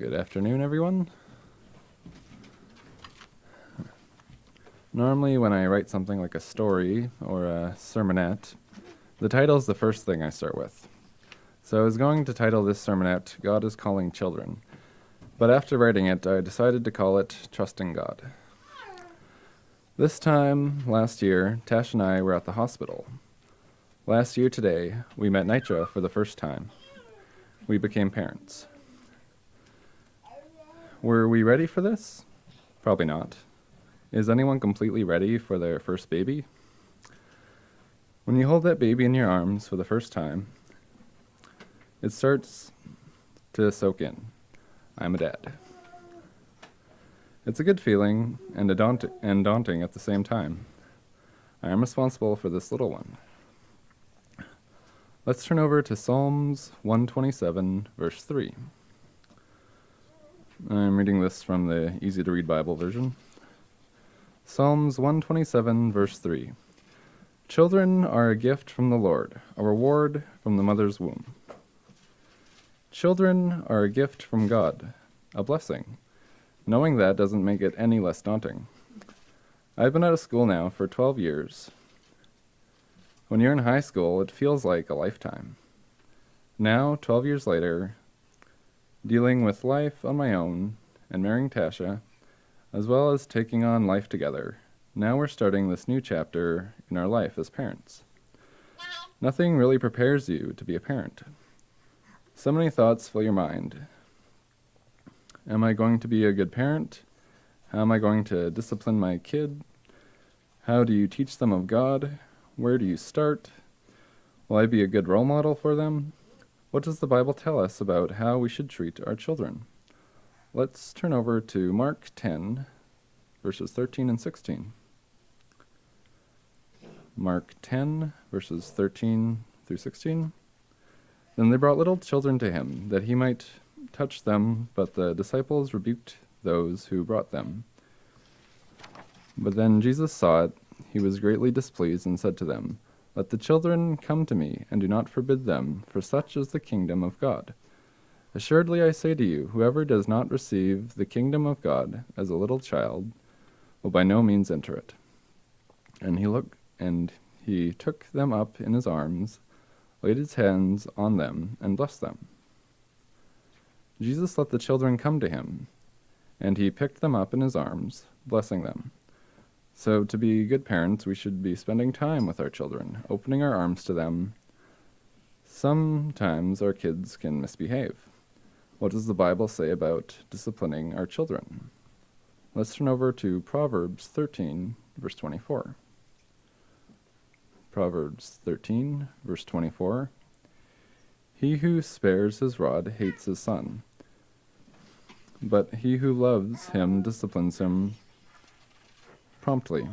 Good afternoon, everyone. Normally, when I write something like a story or a sermonette, the title is the first thing I start with. So I was going to title this sermonette, God is Calling Children. But after writing it, I decided to call it Trusting God. This time, last year, Tash and I were at the hospital. Last year today, we met Nitra for the first time. We became parents. Were we ready for this? Probably not. Is anyone completely ready for their first baby? When you hold that baby in your arms for the first time, it starts to soak in. I'm a dad. It's a good feeling and daunting at the same time. I am responsible for this little one. Let's turn over to Psalms 127, verse 3. I'm reading this from the Easy to Read Bible version. Psalms 127, verse 3. Children are a gift from the Lord, a reward from the mother's womb. Children are a gift from God, a blessing. Knowing that doesn't make it any less daunting. I've been out of school now for 12 years. When you're in high school, it feels like a lifetime. Now, 12 years later, dealing with life on my own and marrying Tasha, as well as taking on life together, now we're starting this new chapter in our life as parents. Nothing really prepares you to be a parent. So many thoughts fill your mind. Am I going to be a good parent? How am I going to discipline my kid? How do you teach them of God? Where do you start? Will I be a good role model for them? What does the Bible tell us about how we should treat our children? Let's turn over to Mark 10, verses 13 and 16. Mark 10, verses 13 through 16. Then they brought little children to him, that he might touch them, but the disciples rebuked those who brought them. But then Jesus saw it. He was greatly displeased and said to them, Let the children come to me, and do not forbid them, for such is the kingdom of God. Assuredly I say to you, whoever does not receive the kingdom of God as a little child will by no means enter it. And he took them up in his arms, laid his hands on them, and blessed them. Jesus let the children come to him, and he picked them up in his arms, blessing them. So to be good parents, we should be spending time with our children, opening our arms to them. Sometimes our kids can misbehave. What does the Bible say about disciplining our children? Let's turn over to Proverbs 13, verse 24. Proverbs 13, verse 24. He who spares his rod hates his son, but he who loves him disciplines him promptly.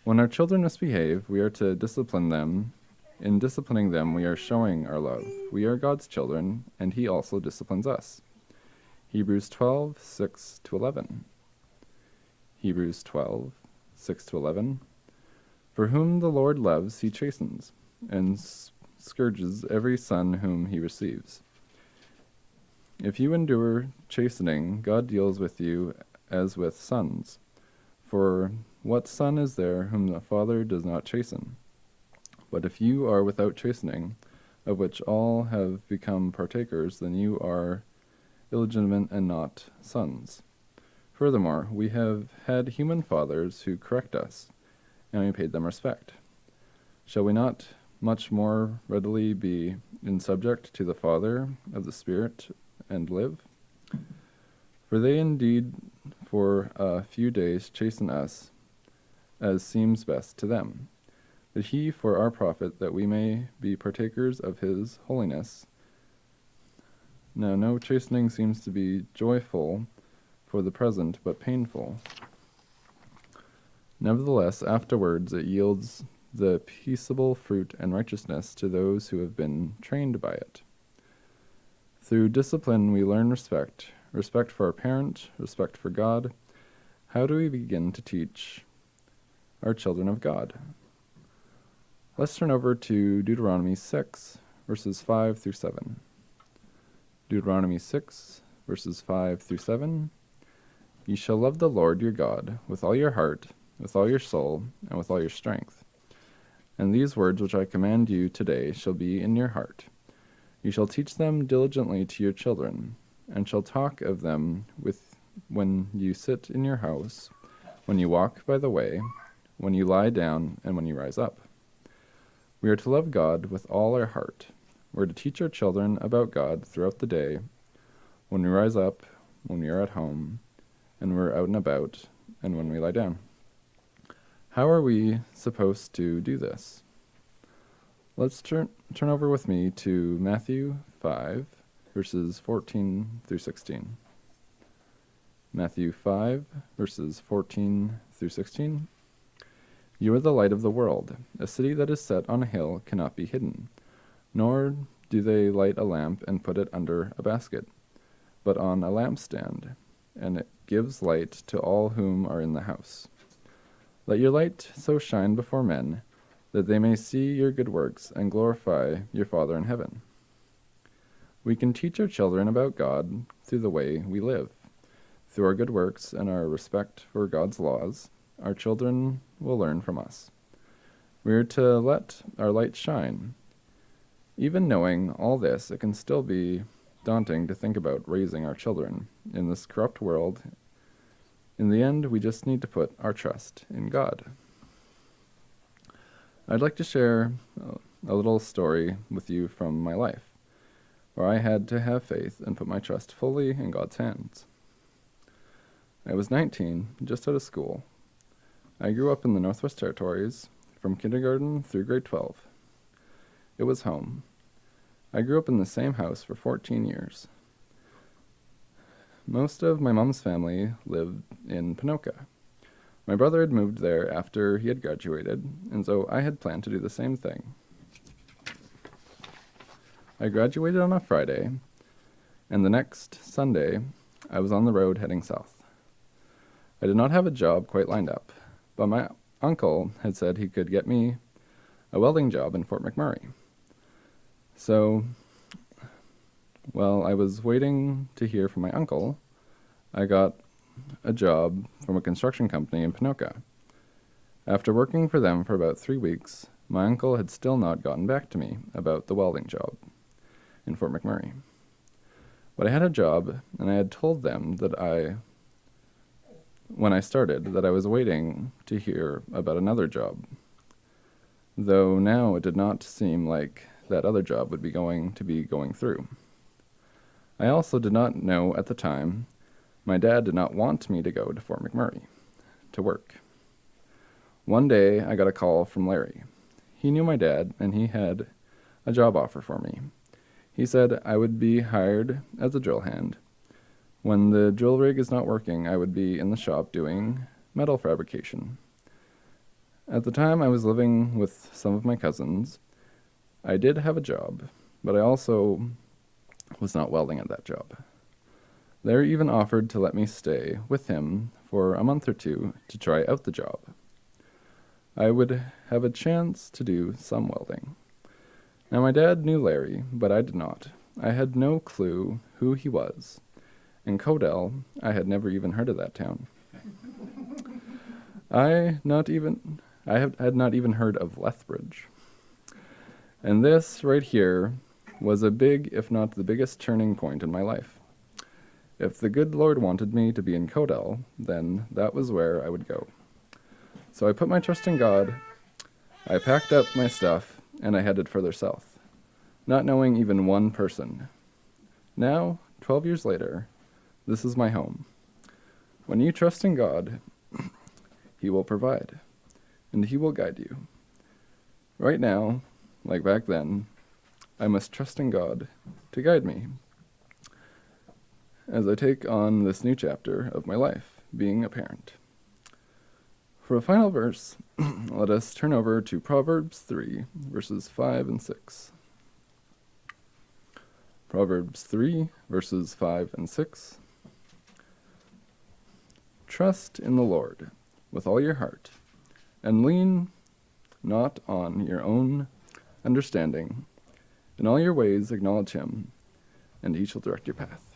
When our children misbehave, we are to discipline them. In disciplining them, we are showing our love. We are God's children, and he also disciplines us. Hebrews 12, 6 to 11. Hebrews 12, 6 to 11. For whom the Lord loves, he chastens, and scourges every son whom he receives. If you endure chastening, God deals with you as with sons. For what son is there whom the Father does not chasten? But if you are without chastening, of which all have become partakers, then you are illegitimate and not sons. Furthermore, we have had human fathers who correct us, and we paid them respect. Shall we not much more readily be in subject to the Father of the Spirit and live? For they indeed for a few days chasten us, as seems best to them, but he for our profit, that we may be partakers of his holiness. Now no chastening seems to be joyful for the present, but painful. Nevertheless, afterwards it yields the peaceable fruit and righteousness to those who have been trained by it. Through discipline we learn respect for our parent, respect for God. How do we begin to teach our children of God? Let's turn over to Deuteronomy 6, verses 5 through 7. Deuteronomy 6, verses 5 through 7. "You shall love the Lord your God with all your heart, with all your soul, and with all your strength. And these words which I command you today shall be in your heart. You shall teach them diligently to your children, and shall talk of them when you sit in your house, when you walk by the way, when you lie down, and when you rise up." We are to love God with all our heart. We're to teach our children about God throughout the day, when we rise up, when we are at home, and we're out and about, and when we lie down. How are we supposed to do this? Let's turn over with me to Matthew 5, verses 14 through 16. Matthew 5, verses 14 through 16. "You are the light of the world. A city that is set on a hill cannot be hidden, nor do they light a lamp and put it under a basket, but on a lampstand, and it gives light to all whom are in the house. Let your light so shine before men, that they may see your good works and glorify your Father in heaven." We can teach our children about God through the way we live. Through our good works and our respect for God's laws, our children will learn from us. We are to let our light shine. Even knowing all this, it can still be daunting to think about raising our children in this corrupt world. In the end, we just need to put our trust in God. I'd like to share a little story with you from my life, where I had to have faith and put my trust fully in God's hands. I was 19, just out of school. I grew up in the Northwest Territories, from kindergarten through grade 12. It was home. I grew up in the same house for 14 years. Most of my mom's family lived in Ponoka. My brother had moved there after he had graduated, and so I had planned to do the same thing. I graduated on a Friday, and the next Sunday, I was on the road heading south. I did not have a job quite lined up, but my uncle had said he could get me a welding job in Fort McMurray. So, while I was waiting to hear from my uncle, I got a job from a construction company in Ponoka. After working for them for about 3 weeks, my uncle had still not gotten back to me about the welding job in Fort McMurray. But I had a job, and I had told them that when I started, that I was waiting to hear about another job, though now it did not seem like that other job would be going through. I also did not know at the time my dad did not want me to go to Fort McMurray to work. One day, I got a call from Larry. He knew my dad, and he had a job offer for me. He said I would be hired as a drill hand. When the drill rig is not working, I would be in the shop doing metal fabrication. At the time, I was living with some of my cousins. I did have a job, but I also was not welding at that job. Larry even offered to let me stay with him for a month or two to try out the job. I would have a chance to do some welding. Now, my dad knew Larry, but I did not. I had no clue who he was. In Codell, I had never even heard of that town. I had not even heard of Lethbridge. And this right here was a big, if not the biggest, turning point in my life. If the good Lord wanted me to be in Codell, then that was where I would go. So I put my trust in God, I packed up my stuff, and I headed further south, not knowing even one person. Now, 12 years later, this is my home. When you trust in God, He will provide, and He will guide you. Right now, like back then, I must trust in God to guide me as I take on this new chapter of my life, being a parent. For a final verse, let us turn over to Proverbs 3, verses 5 and 6. Proverbs 3, verses 5 and 6. Trust in the Lord with all your heart, and lean not on your own understanding. In all your ways acknowledge Him, and He shall direct your path.